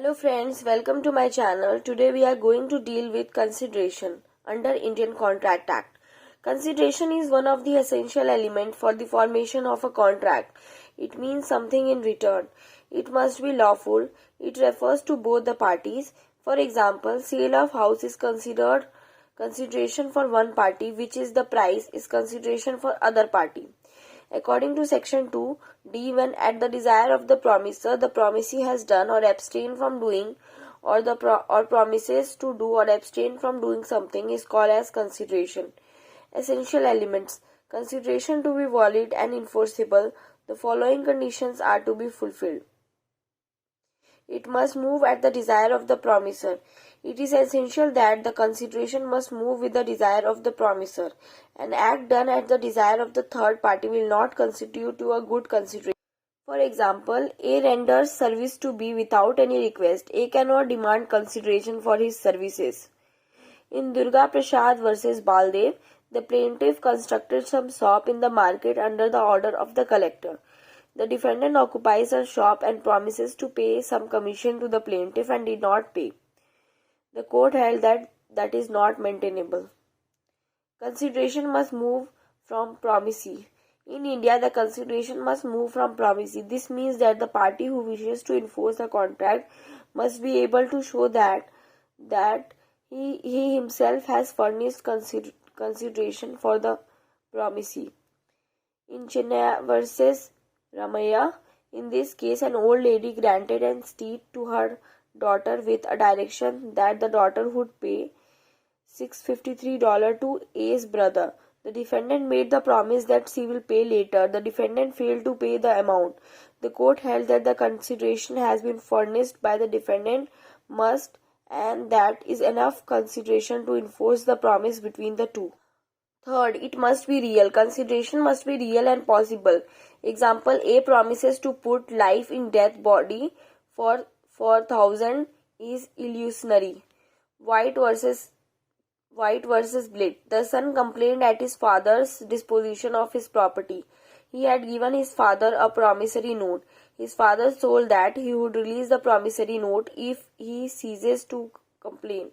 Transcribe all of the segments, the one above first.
Hello friends, welcome to my channel. Today we are going to deal with consideration under Indian Contract Act. Consideration is one of the essential elements for the formation of a contract. It means something in return. It must be lawful. It refers to both the parties. For example, sale of house is considered consideration for one party, which is the price is consideration for other party. According to section 2d, when at the desire of the promiser, the promisee has done or abstained from doing or promises to do or abstain from doing something is called as consideration. Essential elements. Consideration to be valid and enforceable, the following conditions are to be fulfilled. It must move at the desire of the promiser. It is essential that the consideration must move with the desire of the promiser. An act done at the desire of the third party will not constitute to a good consideration. For example, A renders service to B without any request. A cannot demand consideration for his services. In Durga Prasad versus Baldev, the plaintiff constructed some shop in the market under the order of the collector. The defendant occupies a shop and promises to pay some commission to the plaintiff and did not pay. The court held that is not maintainable. Consideration must move from promisee. In India, the consideration must move from promisee. This means that the party who wishes to enforce the contract must be able to show that he himself has furnished consideration for the promisee. In Chennai versus Ramaya, in this case, an old lady granted an estate to her daughter with a direction that the daughter would pay $653 to A's brother. The defendant made the promise that she will pay later. The defendant failed to pay the amount. The court held that the consideration has been furnished by the defendant must and that is enough consideration to enforce the promise between the two. Third, it must be real. Consideration must be real and possible. Example, A promises to put life in death body for 4,000 is illusionary. White versus Blit. The son complained at his father's disposition of his property. He had given his father a promissory note. His father told that he would release the promissory note if he ceases to complain.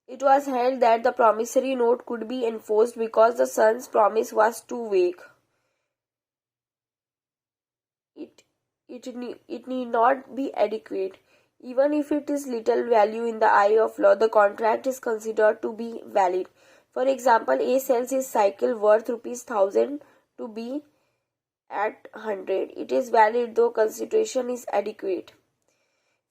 It was held that the promissory note could be enforced because the son's promise was too vague. It need not be adequate. Even if it is little value in the eye of law, the contract is considered to be valid. For example, A sells his cycle worth ₹1,000 to B at 100. It is valid though consideration is adequate.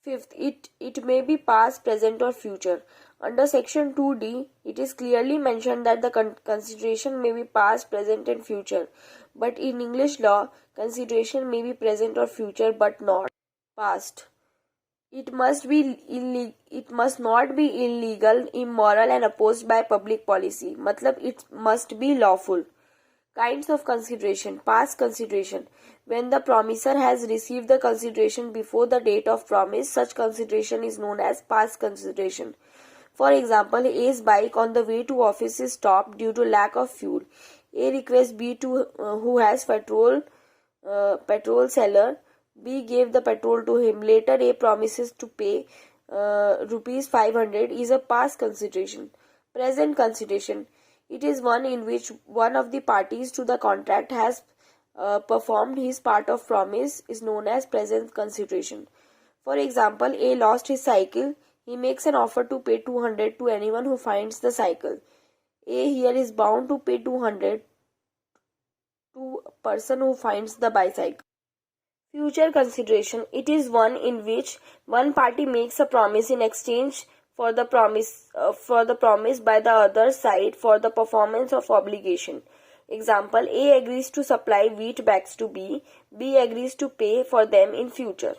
Fifth, it may be past, present or future. Under section 2d, it is clearly mentioned that the consideration may be past, present and future. But in English law, consideration may be present or future but not past. It must not be illegal, immoral and opposed by public policy. Matlab, it must be lawful. Kinds of consideration. Past consideration. When the promiser has received the consideration before the date of promise, such consideration is known as past consideration. For example, A's bike on the way to office is stopped due to lack of fuel. A requests B who has petrol seller. B gave the petrol to him. Later, A promises to pay ₹500 is a past consideration. Present consideration. It is one in which one of the parties to the contract has performed his part of promise is known as present consideration. For example, A lost his cycle. He makes an offer to pay $200 to anyone who finds the cycle. A here is bound to pay $200 to a person who finds the bicycle. Future consideration. It is one in which one party makes a promise in exchange for the promise by the other side for the performance of obligation. Example, A agrees to supply wheat bags to B. B agrees to pay for them in future.